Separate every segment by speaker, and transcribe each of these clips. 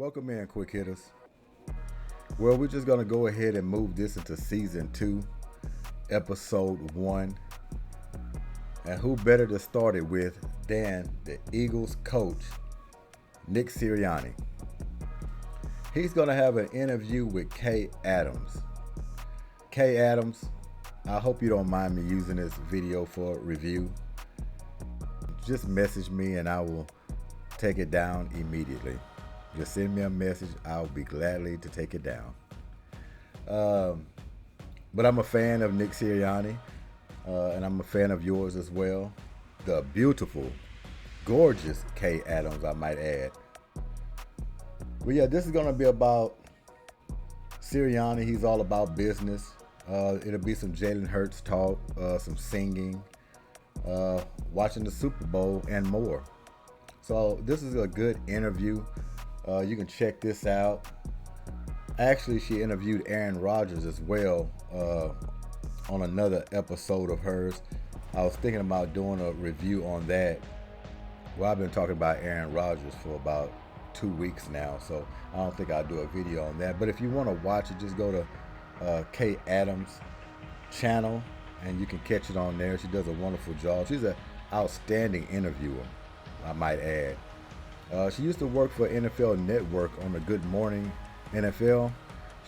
Speaker 1: Welcome in, quick hitters. Well, we're just going to go ahead and move this into Season 2, Episode 1. And who better to start it with than the Eagles coach, Nick Sirianni. He's going to have an interview with Kay Adams. Kay Adams, I hope you don't mind me using this video for review. Just message me and I will take it down immediately. Just send me a message. I'll be gladly to take it down. But I'm a fan of Nick Sirianni, and I'm a fan of yours as well. The beautiful, gorgeous Kay Adams, I might add. Well, yeah, this is going to be about Sirianni. He's all about business. It'll be some Jalen Hurts talk, some singing, watching the Super Bowl, and more. So this is a good interview. You can check this out. Actually, she interviewed Aaron Rodgers as well on another episode of hers. I was thinking about doing a review on that. Well, I've been talking about Aaron Rodgers for about 2 weeks now, so I don't think I'll do a video on that. But if you want to watch it, just go to Kay Adams' channel, and you can catch it on there. She does a wonderful job. She's an outstanding interviewer, I might add. She used to work for NFL Network on the Good Morning NFL.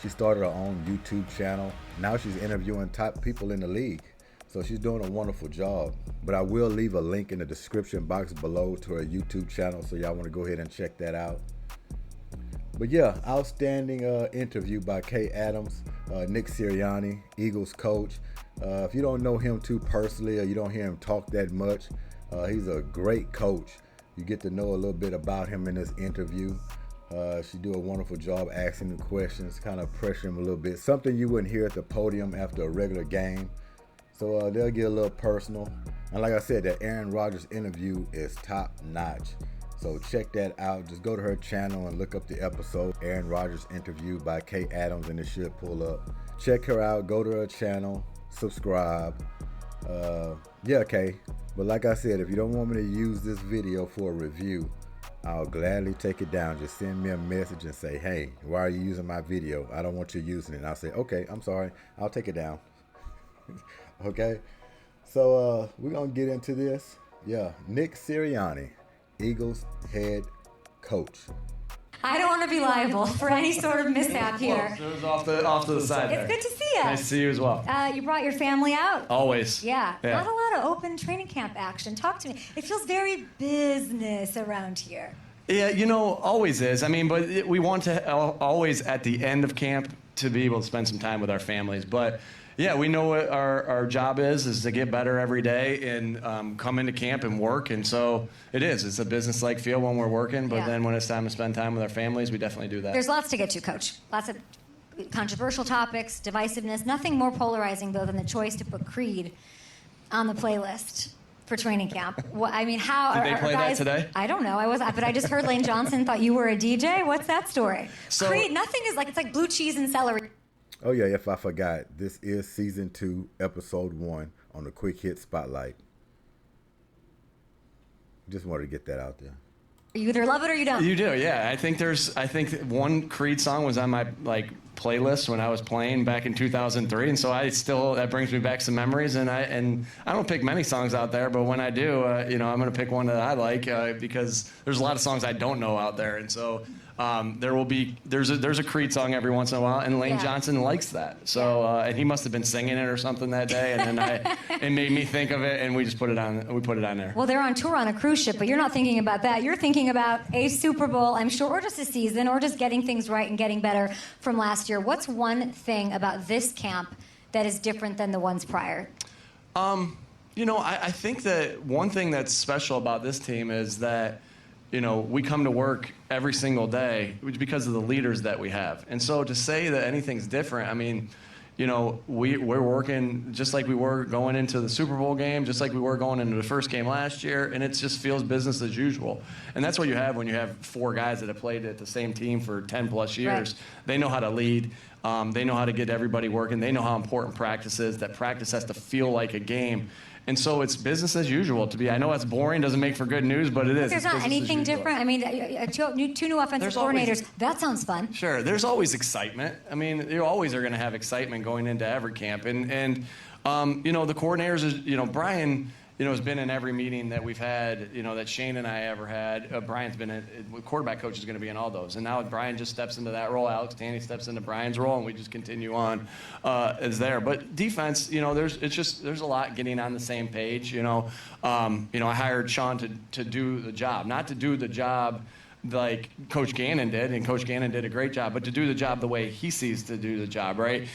Speaker 1: She started her own YouTube channel. Now she's interviewing top people in the league. So she's doing a wonderful job. But I will leave a link in the description box below to her YouTube channel, so y'all want to go ahead and check that out. But yeah, outstanding interview by Kay Adams, Nick Sirianni, Eagles coach. If you don't know him too personally, or you don't hear him talk that much, he's a great coach. You get to know a little bit about him in this interview. She do a wonderful job asking him questions, kind of pressure him a little bit. Something you wouldn't hear at the podium after a regular game. So they'll get a little personal. And like I said, the Aaron Rodgers interview is top notch. So check that out. Just go to her channel and look up the episode, Aaron Rodgers interview by Kay Adams, and it should pull up. Check her out. Go to her channel. Subscribe. Yeah, Kay. But like I said, if you don't want me to use this video for a review, I'll gladly take it down. Just send me a message and say, hey, why are you using my video? I don't want you using it. And I'll say, okay, I'm sorry. I'll take it down. Okay? So we're going to get into this. Yeah, Nick Sirianni, Eagles head coach.
Speaker 2: I don't want to be liable for any sort of mishap here.
Speaker 3: It was off to the side there.
Speaker 2: It's good to see you.
Speaker 3: Nice to see you as well.
Speaker 2: You brought your family out.
Speaker 3: Always.
Speaker 2: Yeah. Not a lot of open training camp action. Talk to me. It feels very business around here.
Speaker 3: Yeah, always is. I mean, but we want to always at the end of camp to be able to spend some time with our families. But yeah, we know what our job is to get better every day and come into camp and work. And so it is. It's a business-like feel when we're working, but then when it's time to spend time with our families, we definitely do that.
Speaker 2: There's lots to get to, Coach. Lots of controversial topics, divisiveness. Nothing more polarizing, though, than the choice to put Creed on the playlist for training camp. I mean, how
Speaker 3: did they play
Speaker 2: guys,
Speaker 3: that today?
Speaker 2: I don't know. But I just heard Lane Johnson thought you were a DJ. What's that story?
Speaker 3: So,
Speaker 2: Creed, nothing is it's like blue cheese and celery.
Speaker 1: Oh yeah, if I forgot, this is Season 2, Episode 1 on the Quick Hit Spotlight. Just wanted to get that out there.
Speaker 2: You either love it or you don't.
Speaker 3: You do, yeah. I think one Creed song was on my playlist when I was playing back in 2003, and so that brings me back some memories. And I don't pick many songs out there, but when I do, I'm going to pick one that I like because there's a lot of songs I don't know out there, and so. There's a Creed song every once in a while, and Lane Johnson likes that. So and he must have been singing it or something that day, and then it made me think of it, and we just put it on. We put it on there.
Speaker 2: Well, they're on tour on a cruise ship, but you're not thinking about that. You're thinking about a Super Bowl, I'm sure, or just a season, or just getting things right and getting better from last year. What's one thing about this camp that is different than the ones prior?
Speaker 3: I think that one thing that's special about this team is that. We come to work every single day because of the leaders that we have. And so to say that anything's different, I mean, we're working just like we were going into the Super Bowl game, just like we were going into the first game last year, and it just feels business as usual. And that's what you have when you have four guys that have played at the same team for 10-plus years. Right. They know how to lead. They know how to get everybody working. They know how important practice is, that practice has to feel like a game. And so it's business as usual to be. I know that's boring, doesn't make for good news, but it is.
Speaker 2: There's not anything different. I mean, two new offensive coordinators. That sounds fun.
Speaker 3: Sure. There's always excitement. I mean, you always are going to have excitement going into every camp. And the coordinators, Brian, has been in every meeting that we've had, that Shane and I ever had. Brian's been quarterback coach is going to be in all those. And now Brian just steps into that role. Alex Tanny steps into Brian's role, and we just continue on as there. But defense, there's a lot getting on the same page. I hired Sean to do the job, not to do the job like Coach Gannon did, and Coach Gannon did a great job, but to do the job the way he sees to do the job, right?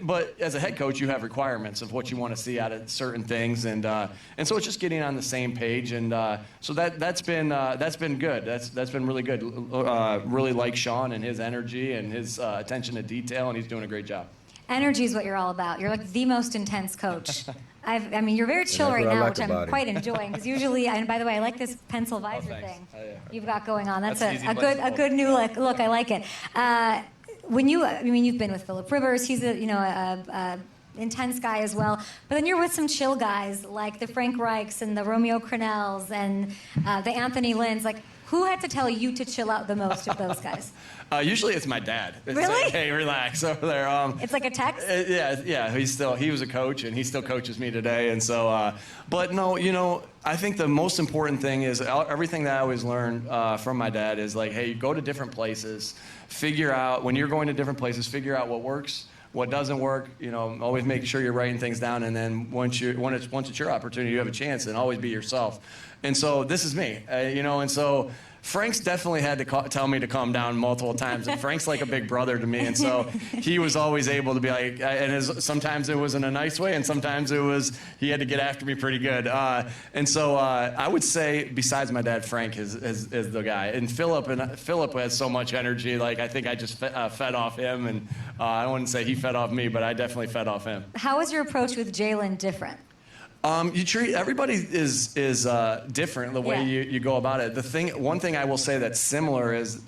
Speaker 3: But as a head coach, you have requirements of what you want to see out of certain things, and so it's just getting on the same page, and so that's been good. That's been really good. Really like Sean and his energy and his attention to detail, and he's doing a great job.
Speaker 2: Energy is what you're all about. You're like the most intense coach. You're very chill right now, which I'm quite enjoying. Because usually, and by the way, I like this pencil visor thing you've got going on. That's a good new look. I like it. You've been with Phillip Rivers. He's a intense guy as well. But then you're with some chill guys like the Frank Reichs and the Romeo Crennels and the Anthony Lynn's. Like, who had to tell you to chill out the most of those guys?
Speaker 3: Usually it's my dad. It's
Speaker 2: really?
Speaker 3: Like, hey, relax over there.
Speaker 2: It's like a text?
Speaker 3: Yeah. He was a coach, and he still coaches me today. And so, but no, I think the most important thing is everything that I always learned from my dad is like, hey, go to different places, when you're going to different places, figure out what works, what doesn't work. Always make sure you're writing things down, and then once it's your opportunity, you have a chance, and always be yourself. And so this is me, and so Frank's definitely had to tell me to calm down multiple times, and Frank's like a big brother to me, and so he was always able to be like, sometimes it was in a nice way, and sometimes he had to get after me pretty good. And so I would say, besides my dad, Frank is the guy, and Phillip has so much energy. Like, I think I just fed off him, and I wouldn't say he fed off me, but I definitely fed off him.
Speaker 2: How is your approach with Jalen different?
Speaker 3: You treat everybody is different the way you go about it. One thing I will say that's similar is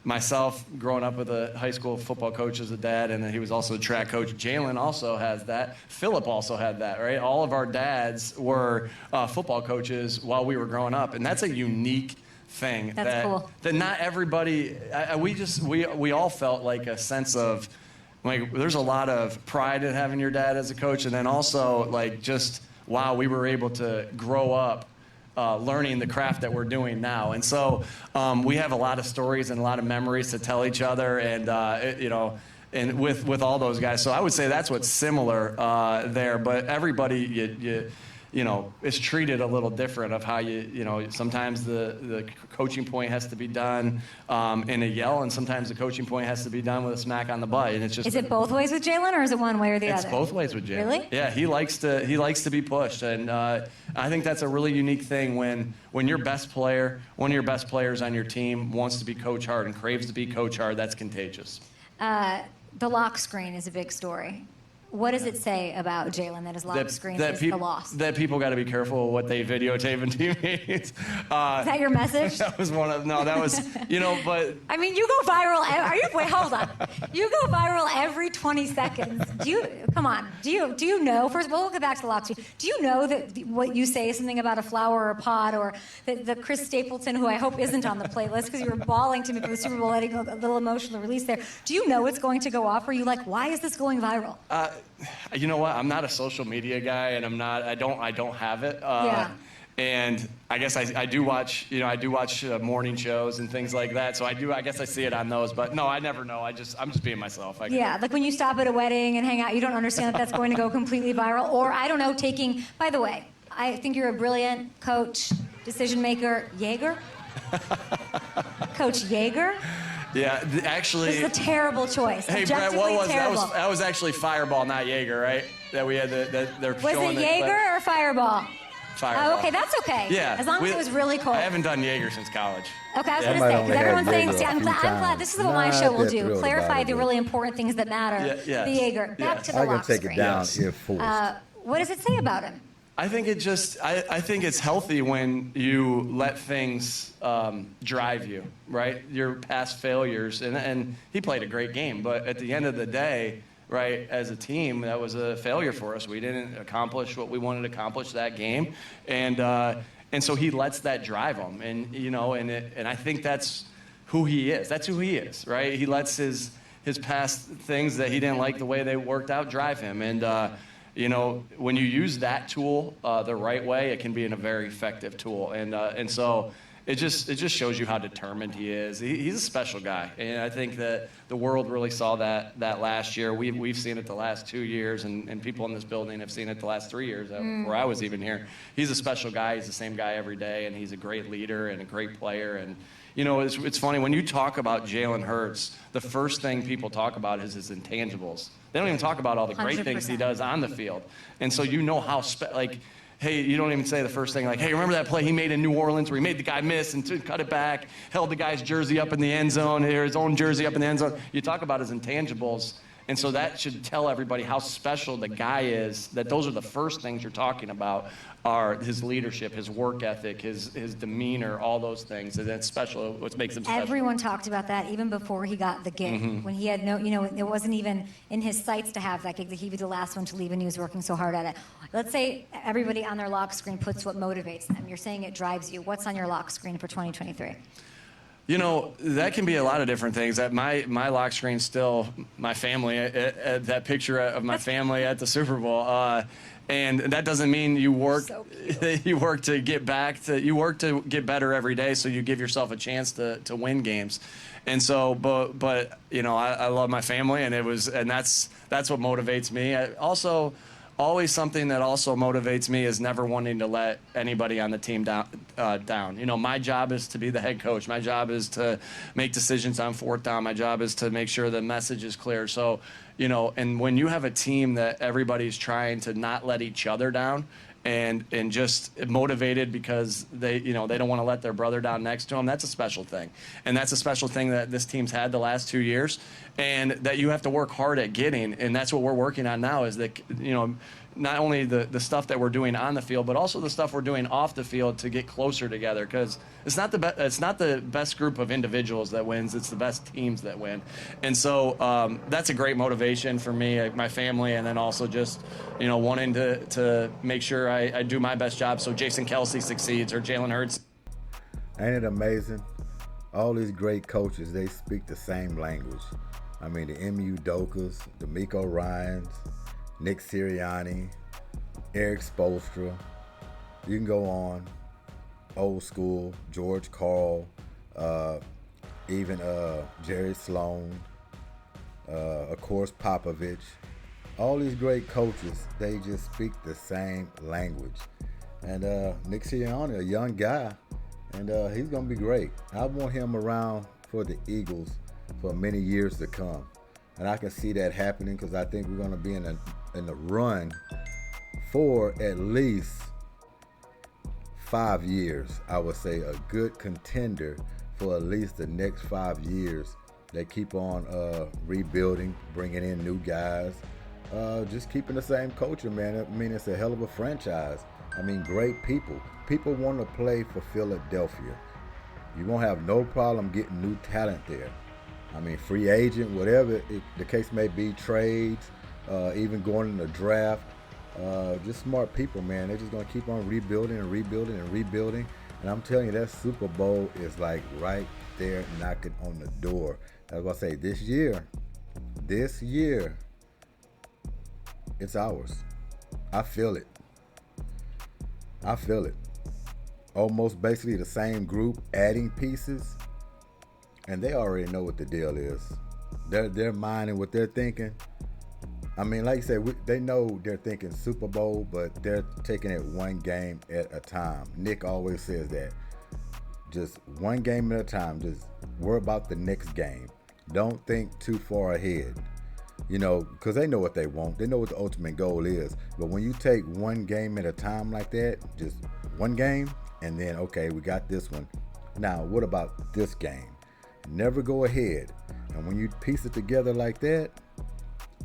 Speaker 3: myself growing up with a high school football coach as a dad, and then he was also a track coach. Jalen also has that. Phillip also had that, right? All of our dads were football coaches while we were growing up, and that's a unique thing.
Speaker 2: That's cool.
Speaker 3: That not everybody. We all felt like a sense of. Like, there's a lot of pride in having your dad as a coach, and then also, like, just, wow, we were able to grow up learning the craft that we're doing now. And so we have a lot of stories and a lot of memories to tell each other, and, and with all those guys. So I would say that's what's similar there. But everybody, is treated a little different of how sometimes the coaching point has to be done in a yell, and sometimes the coaching point has to be done with a smack on the butt. And it's just.
Speaker 2: Is it both ways with Jalen, or is it one way or the other?
Speaker 3: It's both ways with Jalen.
Speaker 2: Really?
Speaker 3: Yeah, he likes to be pushed, and I think that's a really unique thing when your best player, one of your best players on your team, wants to be coach hard and craves to be coach hard. That's contagious.
Speaker 2: The lock screen is a big story. What does it say about Jalen that his lock screen is the loss? That people got to be careful what they videotape in teammates. Is that your message? That was one of that was but I mean, you go viral. Wait, hold on. You go viral every 20 seconds. Do you know? First of all, we'll get back to the lock screen. Do you know that what you say is something about a flower or a pot, or the Chris Stapleton, who I hope isn't on the playlist because you were bawling to me for the Super Bowl, letting a little emotional release there. Do you know it's going to go off? Or are you like, why is this going viral? You know what? I'm not a social media guy, and I don't have it. And I guess I do watch, morning shows and things like that. So I guess I see it on those. But no, I never know. I'm just being myself. Like when you stop at a wedding and hang out, you don't understand that that's going to go completely viral. Or I don't know, by the way, I think you're a brilliant coach, decision maker, Jaeger? Coach Jaeger? Yeah, actually. This is a terrible choice. Hey, Brett, what was that? That was actually Fireball, not Jaeger, right? That we had they're was showing it Jaeger or Fireball? Fireball. Oh, okay, that's okay. Yeah. As long as it was really cold. I haven't done Jaeger since college. Okay, I was going to say, because everyone's saying, see, I'm glad. This is what my show will do. Clarify the really important things that matter. The Jaeger. Back to the lock screen. I can take it down if forced. What does it say about him? I think I think it's healthy when you let things drive you, right? Your past failures, and he played a great game, but at the end of the day,
Speaker 3: right, as a team, that was a failure for us. We didn't accomplish what we wanted to accomplish that game. And so he lets that drive him. And, you know, and I think that's who he is. That's who he is, right? He lets his past things that he didn't like the way they worked out drive him. And, you know, when you use that tool the right way, it can be a very effective tool. And so it just shows you how determined he is. He's a special guy, and I think that the world really saw that last year. We've seen it the last 2 years, and people in this building have seen it the last 3 years before I was even here. He's a special guy. He's the same guy every day, and he's a great leader and a great player. And you know, it's funny when you talk about Jalen Hurts, the first thing people talk about is his intangibles. They don't even talk about all the great
Speaker 2: 100%.
Speaker 3: things he does on the field. And so you know how hey, you don't even say the first thing like, hey, remember that play he made in New Orleans where he made the guy miss and cut it back, held the guy's jersey up in the end zone, or his own jersey up in the end zone. You talk about his intangibles, and so that should tell everybody how special the guy is, that those are the first things you're talking about are his leadership, his work ethic, his demeanor, all those things. And that's special, what makes him special.
Speaker 2: Everyone talked about that even before he got the gig. When he had no, you know, it wasn't even in his sights to have that gig, that he'd be the last one to leave, and he was working so hard at it. Let's say everybody on their lock screen puts what motivates them. You're saying it drives you. What's on your lock screen for 2023?
Speaker 3: You know, that can be a lot of different things. That my lock screen's still my family, that picture of my family at the Super Bowl. And that doesn't mean you work you work to get better every day, so you give yourself a chance to win games. And so but you know, I love my family, and that's what motivates me. Always something that also motivates me is never wanting to let anybody on the team down. You know, my job is to be the head coach. My job is to make decisions on fourth down. My job is to make sure the message is clear. So, you know, and when you have a team that everybody's trying to not let each other down and just motivated because they don't want to let their brother down next to them, that's a special thing. And that's a special thing that this team's had the last 2 years, and that you have to work hard at getting. And that's what we're working on now, is that, you know, not only the stuff that we're doing on the field, but also the stuff we're doing off the field to get closer together. Because it's not the best group of individuals that wins; it's the best teams that win. And so that's a great motivation for me, my family, and then also just, you know, wanting to make sure I do my best job so Jason Kelce succeeds or Jalen Hurts.
Speaker 1: Ain't it amazing? All these great coaches, they speak the same language. I mean, the M.U. Dokas, the Miko Ryans, Nick Sirianni, Eric Spoelstra. You can go on. Old school, George Karl, even Jerry Sloan, of course Popovich. All these great coaches, they just speak the same language. And Nick Sirianni, a young guy, and he's going to be great. I want him around for the Eagles for many years to come. And I can see that happening, because I think we're going to be in the run for at least 5 years. I would say a good contender for at least the next 5 years. They keep on rebuilding, bringing in new guys, just keeping the same culture, man. I mean, it's a hell of a franchise. I mean, great people. People want to play for Philadelphia. You won't have no problem getting new talent there. I mean, free agent, whatever the case may be, trades, even going in the draft. Just smart people, man. They're just going to keep on rebuilding and rebuilding and rebuilding. And I'm telling you, that Super Bowl is like right there knocking on the door. As I say, this year, it's ours. I feel it. Almost basically the same group adding pieces, and they already know what the deal is. Their mind and what they're thinking. I mean, like you said, they know they're thinking Super Bowl, but they're taking it one game at a time. Nick always says that. Just one game at a time. Just worry about the next game. Don't think too far ahead. You know, because they know what they want. They know what the ultimate goal is. But when you take one game at a time like that, just one game, and then, okay, we got this one. Now, what about this game? Never go ahead. And when you piece it together like that,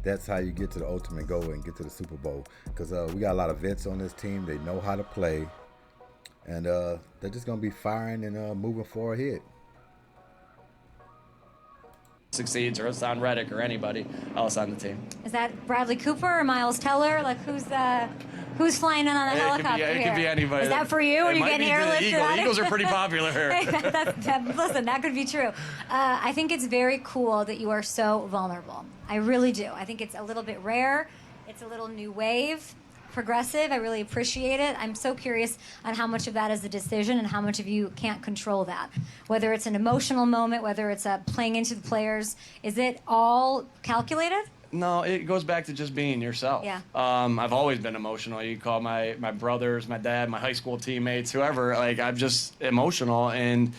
Speaker 1: that's how you get to the ultimate goal and get to the Super Bowl. Because we got a lot of vets on this team. They know how to play. And they're just going to be firing and moving forward ahead.
Speaker 3: succeeds, or Hassan Reddick, or anybody else on the team.
Speaker 2: Is that Bradley Cooper or Miles Teller? Like, who's flying in on a helicopter
Speaker 3: It could be anybody.
Speaker 2: Is that for you? Are you getting airlifted out?
Speaker 3: Eagles are pretty popular here.
Speaker 2: Listen, that could be true. I think it's very cool that you are so vulnerable. I really do. I think it's a little bit rare. It's a little new wave, progressive. I really appreciate it. I'm so curious on how much of that is a decision and how much of you can't control that. Whether it's an emotional moment, whether it's playing into the players, is it all calculated?
Speaker 3: No, it goes back to just being yourself.
Speaker 2: Yeah.
Speaker 3: I've always been emotional. You call my brothers, my dad, my high school teammates, whoever. Like, I'm just emotional, and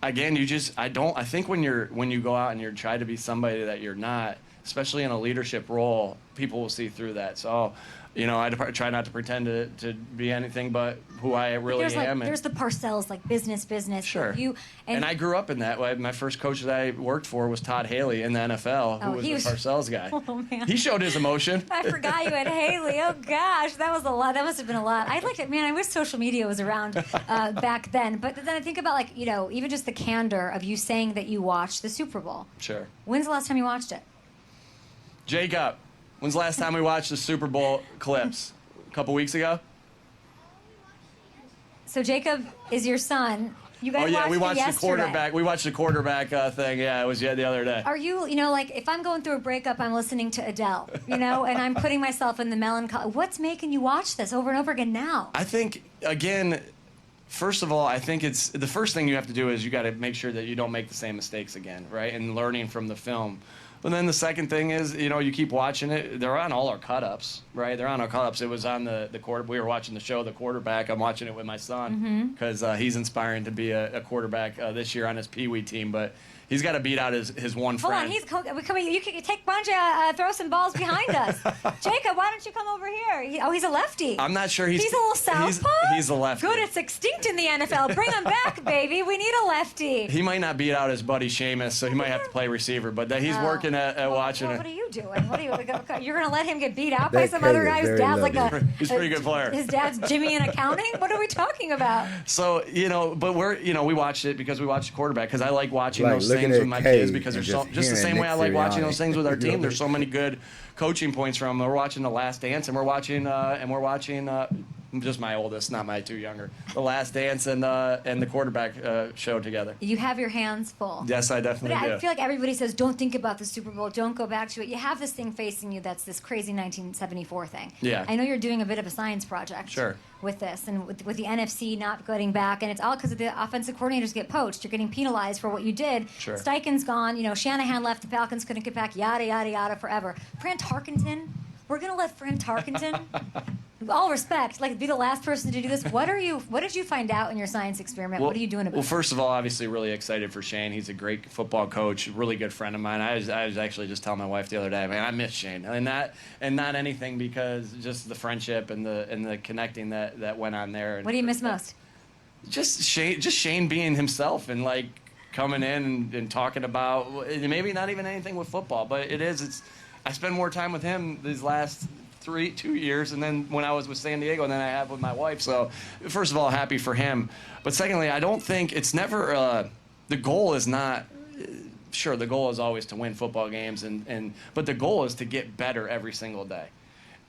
Speaker 3: again, I think when you go out and you try to be somebody that you're not, especially in a leadership role, people will see through that. So, I try not to pretend to be anything but who I really am.
Speaker 2: There's the Parcells, like business.
Speaker 3: Sure.
Speaker 2: And
Speaker 3: I grew up in that way. My first coach that I worked for was Todd Haley in the NFL, who was the Parcells guy.
Speaker 2: Oh, man.
Speaker 3: He showed his emotion.
Speaker 2: I forgot you had Haley. Oh, gosh. That was a lot. That must have been a lot. I liked it. Man, I wish social media was around back then. But then I think about, even just the candor of you saying that you watched the Super Bowl.
Speaker 3: Sure.
Speaker 2: When's the last time you watched it?
Speaker 3: Jacob, when's the last time we watched the Super Bowl clips? A couple weeks ago?
Speaker 2: So Jacob is your son. You guys
Speaker 3: we watched
Speaker 2: the
Speaker 3: quarterback. We watched the quarterback thing. Yeah, it was the other day.
Speaker 2: Are you, if I'm going through a breakup, I'm listening to Adele, and I'm putting myself in the melancholy. What's making you watch this over and over again now?
Speaker 3: I think, again, first of all, I think it's the first thing you have to do is you got to make sure that you don't make the same mistakes again, right? And learning from the film. But then the second thing is, you keep watching it. They're on all our cut-ups, right? They're on our cut-ups. It was on the quarter. We were watching the show, The Quarterback. I'm watching it with my son because he's inspiring to be a quarterback this year on his Pee Wee team. But he's got to beat out his one friend.
Speaker 2: Hold on, you can take. Why don't you throw some balls behind us, Jacob? Why don't you come over here? He's a lefty.
Speaker 3: I'm not sure he's
Speaker 2: a little southpaw.
Speaker 3: He's a lefty.
Speaker 2: Good, it's extinct in the NFL. Bring him back, baby. We need a lefty.
Speaker 3: He might not beat out his buddy Seamus, so he might have to play receiver. But he's working at watching it.
Speaker 2: What are you doing? You're going to let him get beat out by some other guy whose dad's
Speaker 3: he's a pretty good player.
Speaker 2: His dad's Jimmy in accounting? What are we talking about?
Speaker 3: So, but we watched it because we watched the quarterback because I like watching those things with my kids because there's just the same way I like watching those things with our team. There's so many good coaching points from them. We're watching The Last Dance and we're watching just my oldest, not my two younger. The Last Dance and the quarterback show together.
Speaker 2: You have your hands full.
Speaker 3: Yes, I definitely do.
Speaker 2: I feel like everybody says, don't think about the Super Bowl, don't go back to it. You have this thing facing you that's this crazy 1974 thing.
Speaker 3: Yeah.
Speaker 2: I know you're doing a bit of a science project with this, and with the NFC not getting back, and it's all because the offensive coordinators get poached. You're getting penalized for what you did.
Speaker 3: Sure.
Speaker 2: Steichen's gone. Shanahan left. The Falcons couldn't get back. Yada, yada, yada forever. Fran Tarkenton. We're going to let Fran Tarkenton, with all respect, be the last person to do this. What did you find out in your science experiment? What are you doing about it?
Speaker 3: Well, first of all, obviously really excited for Shane. He's a great football coach, really good friend of mine. I was actually just telling my wife the other day, man, I miss Shane. And not anything because just the friendship and the connecting that went on there.
Speaker 2: What do you miss most?
Speaker 3: Just Shane being himself and coming in and talking about maybe not even anything with football, but I spend more time with him these last 2 years, and then when I was with San Diego, and then I have with my wife. So, first of all, happy for him. But secondly, I don't think it's never the goal is not. Sure, the goal is always to win football games, but the goal is to get better every single day.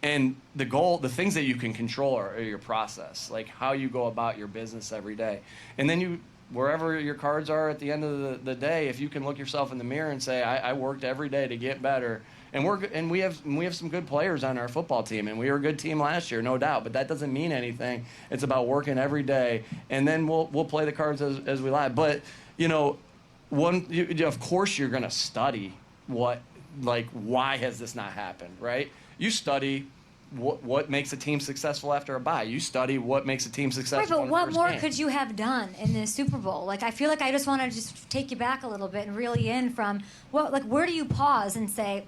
Speaker 3: And the things that you can control are your process, like how you go about your business every day, and then wherever your cards are at the end of the day, if you can look yourself in the mirror and say, I worked every day to get better. And we have some good players on our football team, and we were a good team last year, no doubt. But that doesn't mean anything. It's about working every day, and then we'll play the cards as we lie. But of course you're going to study why has this not happened, right? You study what makes a team successful after a bye. You study what makes a team successful.
Speaker 2: Right, but what more could you have done in the Super Bowl? I feel like I just want to just take you back a little bit and reel you in from where do you pause and say,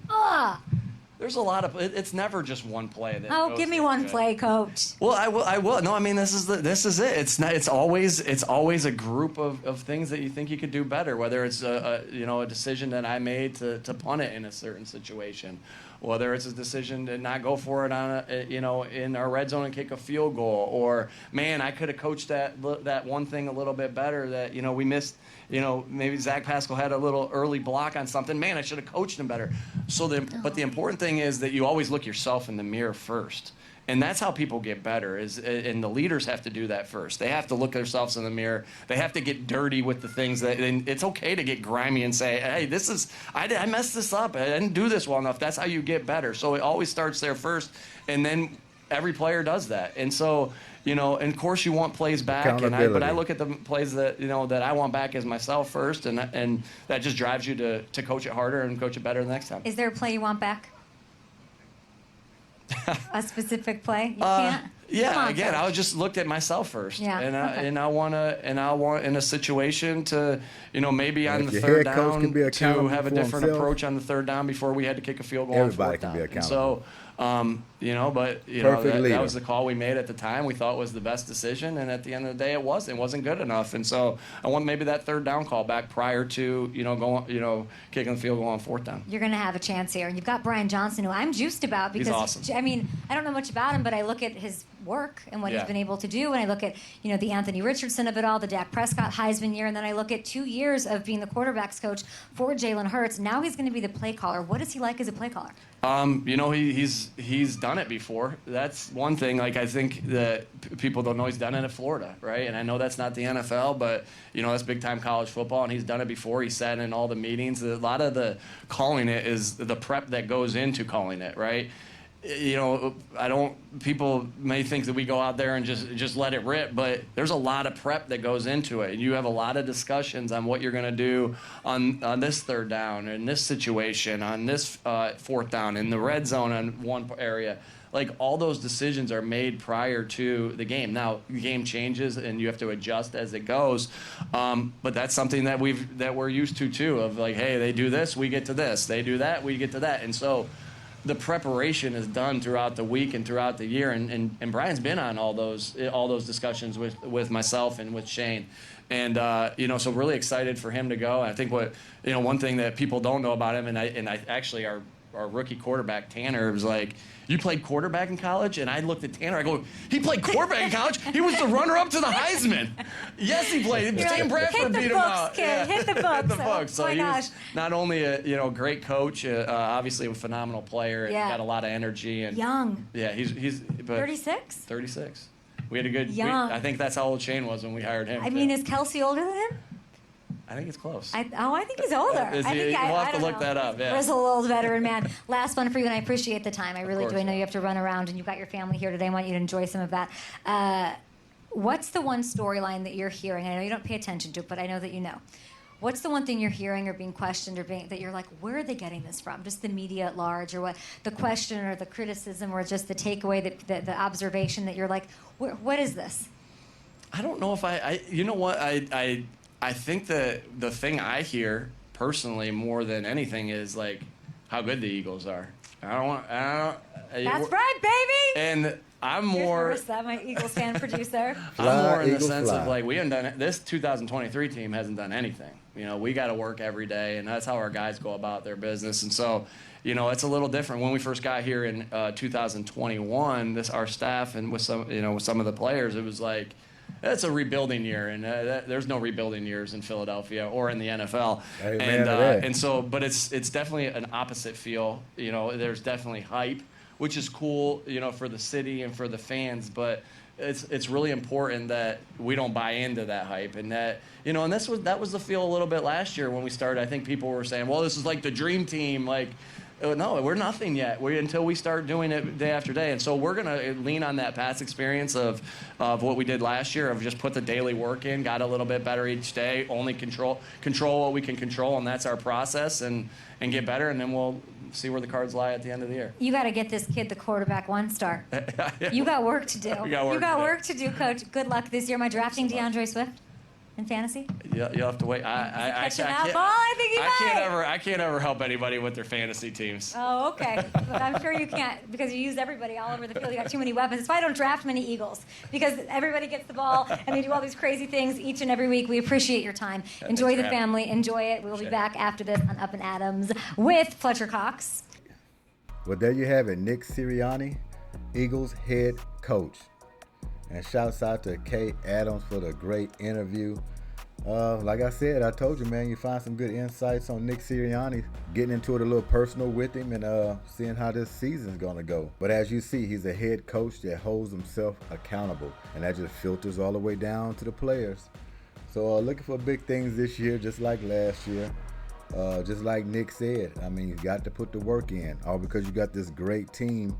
Speaker 3: There's a lot of. It's never just one play.
Speaker 2: Give me one play, Coach.
Speaker 3: Well, I will. No, I mean this is it. It's always a group of things that you think you could do better. Whether it's a decision that I made to punt it in a certain situation, whether it's a decision to not go for it on in our red zone and kick a field goal, or man, I could have coached that one thing a little bit better that we missed. Maybe Zach Pascal had a little early block on something. Man, I should have coached him better. But the important thing is that you always look yourself in the mirror first. And that's how people get better, and the leaders have to do that first. They have to look at themselves in the mirror. They have to get dirty with the things and it's okay to get grimy and say, hey, I messed this up. I didn't do this well enough. That's how you get better. So it always starts there first, and then every player does that. And so, and of course you want plays back, but I look at the plays that, that I want back as myself first, and that just drives you to coach it harder and coach it better the next time.
Speaker 2: Is there a play you want back? A specific play? You can't?
Speaker 3: Yeah, again, I just looked at myself first.
Speaker 2: Yeah.
Speaker 3: And I want in a situation to, maybe on the third down to have a different approach on the third down before we had to kick a field goal.
Speaker 1: Everybody can be accountable.
Speaker 3: That was the call we made at the time. We thought was the best decision, and at the end of the day, it wasn't good enough. And so I want maybe that third down call back prior to kicking the field goal on fourth down.
Speaker 2: You're going to have a chance here, and you've got Brian Johnson, who I'm juiced about because
Speaker 3: he's awesome.
Speaker 2: I mean, I don't know much about him, but I look at his work and what he's been able to do, and I look at the Anthony Richardson of it all, the Dak Prescott Heisman year, and then I look at 2 years of being the quarterbacks coach for Jalen Hurts. Now he's going to be the play caller. What is he like as a play caller?
Speaker 3: He's done it before. That's one thing. Like, I think that people don't know he's done it at Florida, right? And I know that's not the NFL, but that's big time college football, and he's done it before. He sat in all the meetings. A lot of the calling it is the prep that goes into calling it, right? People may think that we go out there and just let it rip, but there's a lot of prep that goes into it. You have a lot of discussions on what you're going to do on this third down, in this situation, on this fourth down, in the red zone on one area. Like, all those decisions are made prior to the game. Now, the game changes and you have to adjust as it goes, but that's something that we're used to too. Of like, hey, they do this, we get to this. They do that, we get to that, and so the preparation is done throughout the week and throughout the year, and Brian's been on all those discussions with myself and with Shane, and so really excited for him to go. And I think one thing that people don't know about him, and I actually our rookie quarterback Tanner was like, you played quarterback in college? And I looked at Tanner, I go, he played quarterback in college? He was the runner-up to the Heisman. Yes, he played. Sam Bradford beat him out.
Speaker 2: Kid. Hit the books.
Speaker 3: Hit the books. So
Speaker 2: he
Speaker 3: was not only a great coach, obviously a phenomenal player, and got a lot of energy. And
Speaker 2: young.
Speaker 3: Yeah, he's
Speaker 2: 36?
Speaker 3: 36. We had a good.
Speaker 2: Young.
Speaker 3: I think that's how old Shane was when we hired him.
Speaker 2: I mean, is Kelsey older than him?
Speaker 3: I think it's close.
Speaker 2: I think he's older.
Speaker 3: We'll have to look that up. Yeah.
Speaker 2: Grizzled old veteran man. Last one for you, and I appreciate the time. I really do. I know you have to run around, and you've got your family here today. I want you to enjoy some of that. What's the one storyline that you're hearing? I know you don't pay attention to it, but I know that you know. What's the one thing you're hearing or being questioned or that you're like, where are they getting this from? Just the media at large, or what the question or the criticism or just the takeaway, the observation that you're like, what is this?
Speaker 3: I don't know if you know what, I think that the thing I hear personally more than anything is like how good the Eagles are.
Speaker 2: That's right, baby.
Speaker 3: And I'm more.
Speaker 2: Here's Marissa, my Eagles fan producer.
Speaker 3: I'm more in the sense of like we haven't done it. This 2023 team hasn't done anything. We got to work every day, and that's how our guys go about their business. And so, it's a little different. When we first got here in 2021, our staff and with some of the players, it was like, it's a rebuilding year, and there's no rebuilding years in Philadelphia or in the NFL. And so, but it's definitely an opposite feel. There's definitely hype, which is cool, for the city and for the fans. But it's really important that we don't buy into that hype, and that and that was the feel a little bit last year when we started. I think people were saying, well, this is like the dream team, like. No, we're nothing yet. Until we start doing it day after day. And so we're going to lean on that past experience of what we did last year, of just put the daily work in, got a little bit better each day, only control what we can control, and that's our process, and get better, and then we'll see where the cards lie at the end of the year.
Speaker 2: You got to get this kid the quarterback one star. You got work to do. You got work to do, Coach. Good luck this year. Am I drafting DeAndre Swift in fantasy?
Speaker 3: You'll have to wait. I can't ever help anybody with their fantasy teams.
Speaker 2: Oh, okay. But I'm sure you can't, because you use everybody all over the field. You got too many weapons. That's why I don't draft many Eagles, because everybody gets the ball and they do all these crazy things each and every week. We appreciate your time. Enjoy the family. Enjoy it. We'll be back after this on Up and Adams with Fletcher Cox.
Speaker 1: Well, there you have it, Nick Sirianni, Eagles head coach. And shouts out to K. Adams for the great interview. Like I said, I told you, man, you find some good insights on Nick Sirianni, getting into it a little personal with him and seeing how this season's going to go. But as you see, he's a head coach that holds himself accountable, and that just filters all the way down to the players. So looking for big things this year, just like last year. Just like Nick said, I mean, you got to put the work in. All because you got this great team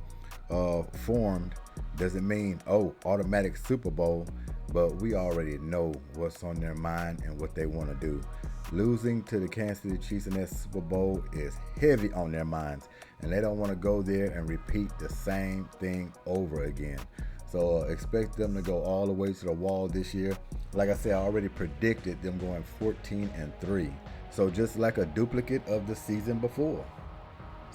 Speaker 1: formed doesn't mean, automatic Super Bowl. But we already know what's on their mind and what they want to do. Losing to the Kansas City Chiefs in that Super Bowl is heavy on their minds, and they don't want to go there and repeat the same thing over again. So expect them to go all the way to the wall this year. Like I said, I already predicted them going 14-3. So just like a duplicate of the season before.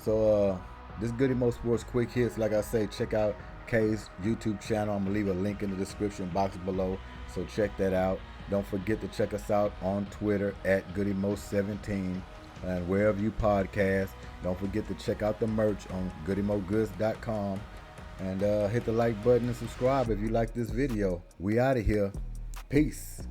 Speaker 1: So this Goodymo Sports Quick Hits, like I say, check out K's YouTube channel. I'm going to leave a link in the description box below, so check that out. Don't forget to check us out on Twitter at Goodymo17 and wherever you podcast. Don't forget to check out the merch on GoodymoGoods.com and hit the like button and subscribe if you like this video. We out of here. Peace.